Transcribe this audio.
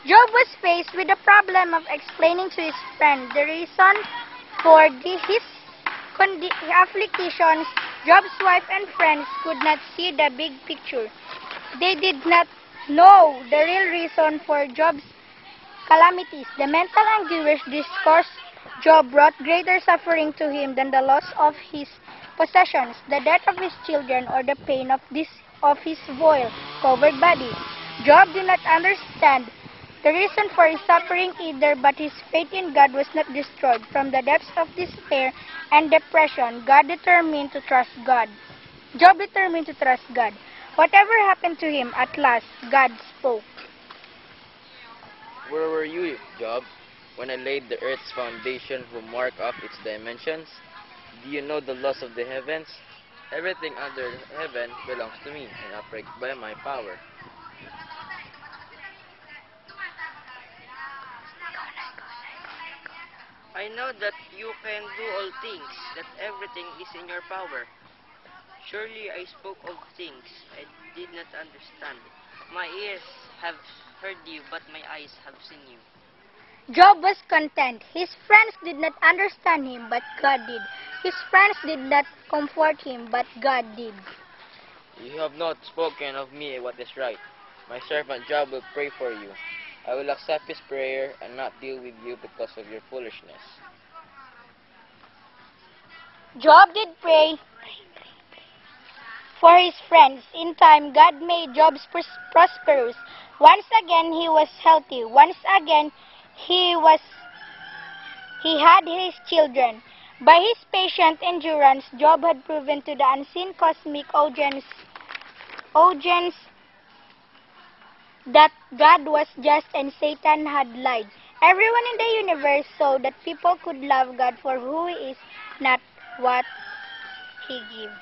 Job was faced with the problem of explaining to his friend the reason for his afflictions. Job's wife and friends could not see the big picture. They did not know the real reason for Job's calamities. The mental anguish discourse Job brought greater suffering to him than the loss of his possessions, the death of his children, or the pain of his boil-covered body. Job did not understand the reason for his suffering either, but his faith in God was not destroyed. From the depths of despair and depression, Job determined to trust God. Whatever happened to him, at last, God spoke. Where were you, Job, when I laid the earth's foundation who mark off its dimensions? Do you know the laws of the heavens? Everything under heaven belongs to me and operates by my power. I know that you can do all things, that everything is in your power. Surely I spoke of things I did not understand. My ears have heard you, but my eyes have seen you. Job was content. His friends did not understand him, but God did. His friends did not comfort him, but God did. You have not spoken of me what is right. My servant Job will pray for you. I will accept his prayer and not deal with you because of your foolishness. Job did pray for his friends. In time, God made Job prosperous. Once again, he was healthy. Once again, he had his children. By his patient endurance, Job had proven to the unseen cosmic audience that God was just and Satan had lied. Everyone in the universe saw that people could love God for who he is, not what he gives.